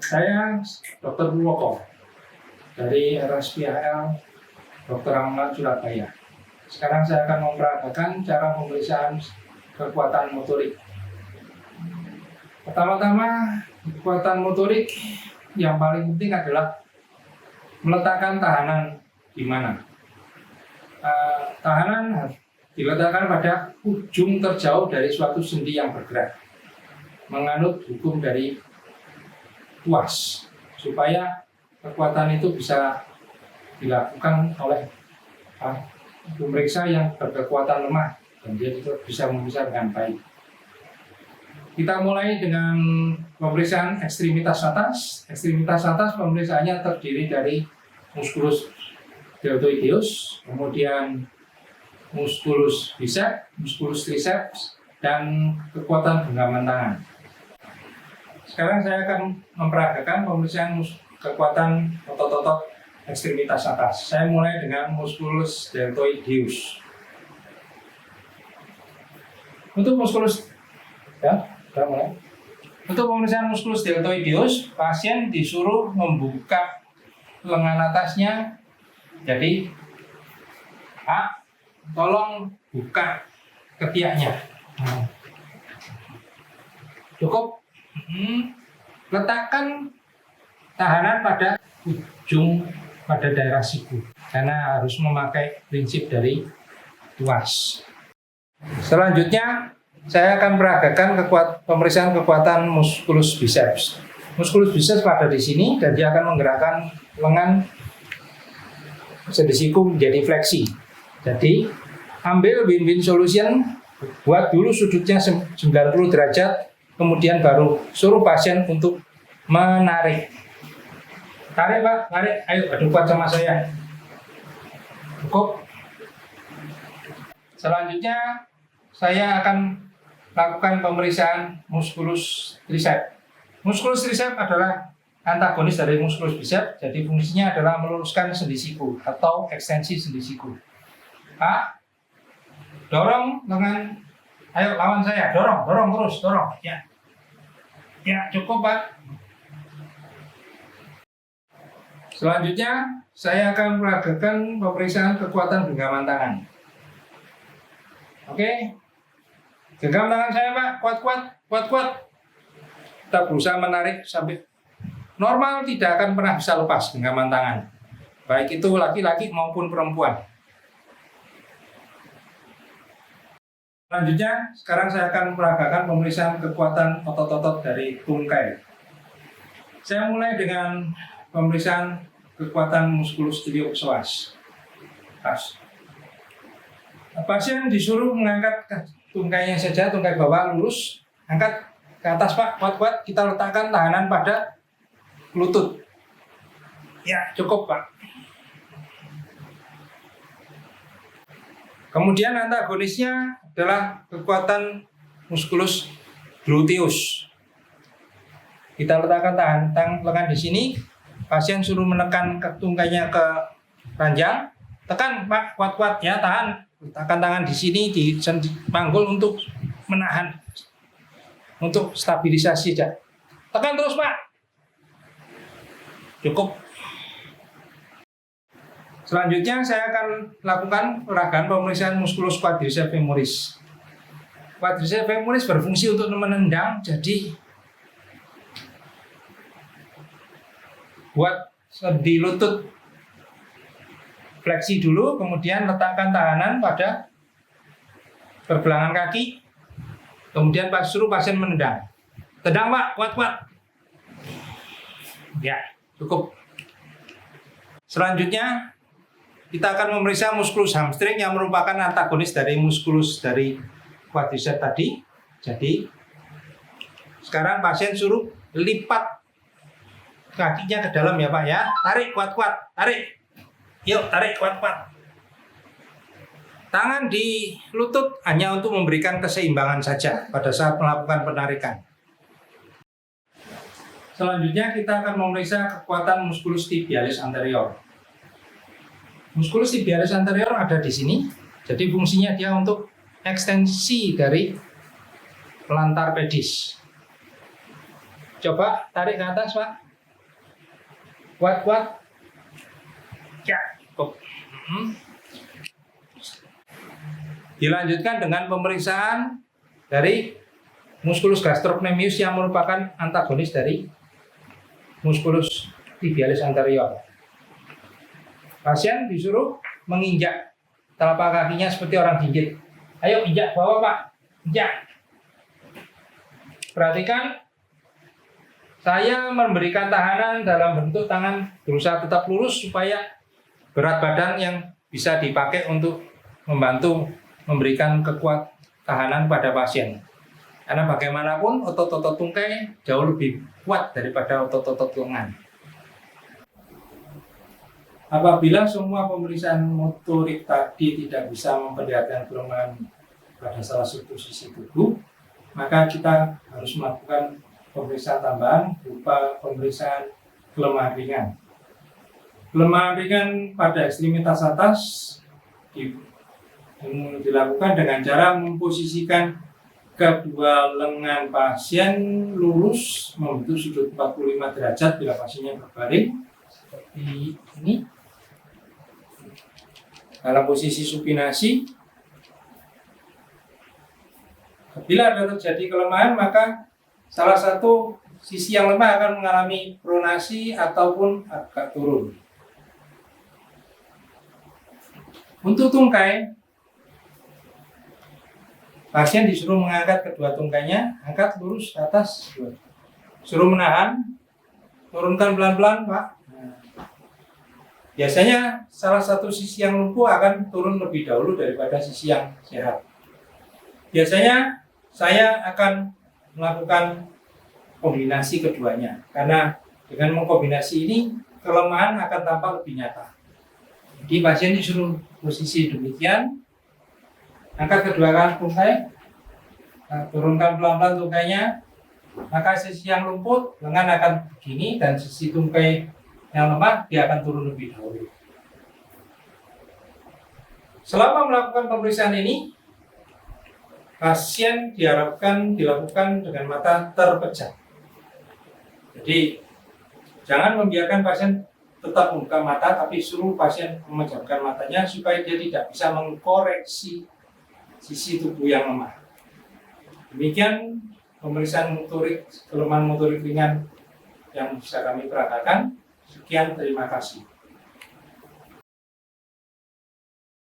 Saya Dr. Purwoko dari RSPHL Dr. Rahmat Surabaya. Sekarang saya akan memperagakan cara pemeriksaan kekuatan motorik. Pertama-tama, kekuatan motorik yang paling penting adalah meletakkan tahanan di mana. Tahanan diletakkan pada ujung terjauh dari suatu sendi yang bergerak, menganut hukum dari tuas, supaya kekuatan itu bisa dilakukan oleh pemeriksa yang berkekuatan lemah dan dia itu bisa memeriksa dengan baik. Kita mulai dengan pemeriksaan ekstremitas atas. Ekstremitas atas pemeriksaannya terdiri dari muskulus deltoideus, kemudian muskulus bicep, muskulus triceps, dan kekuatan genggaman tangan. Sekarang saya akan memperagakan pemeriksaan kekuatan otot-otot ekstremitas atas. Saya mulai dengan muskulus deltoideus. Untuk muskulus, Untuk pemeriksaan muskulus deltoideus, pasien disuruh membuka lengan atasnya. Jadi, tolong buka ketiaknya. Cukup. Letakkan tahanan pada daerah siku, karena harus memakai prinsip dari tuas. Selanjutnya, saya akan peragakan pemeriksaan kekuatan muskulus biceps. Muskulus biceps ada di sini dan dia akan menggerakkan lengan sendi siku menjadi fleksi. Jadi, ambil win-win solution, buat dulu sudutnya 90 derajat, kemudian baru suruh pasien untuk menarik. Tarik Pak, tarik. Ayo adu kuat sama saya. Cukup. Selanjutnya saya akan lakukan pemeriksaan muskulus triceps. Muskulus triceps adalah antagonis dari muskulus biceps, jadi fungsinya adalah meluruskan sendi siku atau ekstensi sendi siku. Pak, dorong lengan. Ayo lawan saya, dorong terus, dorong. Ya, cukup Pak. Selanjutnya, saya akan peragakan pemeriksaan kekuatan genggaman tangan. Oke, genggam tangan saya Pak, kuat. Kita berusaha menarik sampai normal, tidak akan pernah bisa lepas genggaman tangan, baik itu laki-laki maupun perempuan. Selanjutnya, sekarang saya akan peragakan pemeriksaan kekuatan otot-otot dari tungkai. Saya mulai dengan pemeriksaan kekuatan muskulus iliopsoas. Pasien disuruh mengangkat tungkainya saja, tungkai bawah lurus, angkat ke atas Pak, kuat. Kita letakkan tahanan pada lutut. Ya, cukup Pak. Kemudian antagonisnya adalah kekuatan muskulus gluteus. Kita letakkan lengan di sini, pasien suruh menekan tungkainya ke ranjang, tekan Pak, kuat ya, tahan. Letakkan tangan di sini di panggul untuk menahan, untuk stabilisasi aja. Tekan terus Pak. Cukup. Selanjutnya saya akan lakukan peragaan pemeriksaan muskulus quadriceps femoris. Quadriceps femoris berfungsi untuk menendang, jadi buat sendi lutut fleksi dulu, kemudian letakkan tahanan pada pergelangan kaki, kemudian suruh pasien menendang. Tendang Pak, kuat. Ya, cukup. Selanjutnya kita akan memeriksa muskulus hamstring yang merupakan antagonis dari muskulus dari quadriceps tadi. Jadi sekarang pasien suruh lipat kakinya ke dalam ya Pak ya. Tarik kuat, tarik. Yuk, tarik kuat. Tangan di lutut hanya untuk memberikan keseimbangan saja pada saat melakukan penarikan. Selanjutnya kita akan memeriksa kekuatan muskulus tibialis anterior. Muskulus tibialis anterior ada di sini. Jadi fungsinya dia untuk ekstensi dari plantar pedis. Coba tarik ke atas Pak. Kuat-kuat. Ya, cukup. Dilanjutkan dengan pemeriksaan dari musculus gastrocnemius yang merupakan antagonis dari musculus tibialis anterior. Pasien disuruh menginjak telapak kakinya seperti orang gigit. Ayo injak bawah Pak, injak. Perhatikan, saya memberikan tahanan dalam bentuk tangan berusaha tetap lurus supaya berat badan yang bisa dipakai untuk membantu memberikan kekuatan tahanan pada pasien. Karena bagaimanapun otot-otot tungkai jauh lebih kuat daripada otot-otot lengan. Apabila semua pemeriksaan motorik tadi tidak bisa memperlihatkan kelemahan pada salah satu sisi tubuh, maka kita harus melakukan pemeriksaan tambahan berupa pemeriksaan kelemahan ringan. Kelemahan ringan pada ekstremitas atas dilakukan dengan cara memposisikan kedua lengan pasien lurus membentuk sudut 45 derajat bila pasiennya berbaring seperti ini. Dalam posisi supinasi, bila ada terjadi kelemahan, maka salah satu sisi yang lemah akan mengalami pronasi ataupun agak turun. Untuk tungkai, pasien disuruh mengangkat kedua tungkainya, angkat lurus ke atas, suruh menahan, turunkan pelan-pelan Pak. Biasanya salah satu sisi yang lumpuh akan turun lebih dahulu daripada sisi yang sehat. Biasanya saya akan melakukan kombinasi keduanya, karena dengan mengkombinasi ini kelemahan akan tampak lebih nyata. Jadi pasien disuruh posisi demikian, angkat kedua kaki tungkai, turunkan pelan-pelan tungkainya, maka sisi yang lumpuh lengan akan begini dan sisi tungkai yang lemah dia akan turun lebih dahulu. Selama melakukan pemeriksaan ini, pasien diharapkan dilakukan dengan mata terpejam. Jadi jangan membiarkan pasien tetap membuka mata, tapi suruh pasien memejamkan matanya supaya dia tidak bisa mengkoreksi sisi tubuh yang lemah. Demikian pemeriksaan motorik, kelemahan motorik ringan yang bisa kami peragakan. Sekian, terima kasih.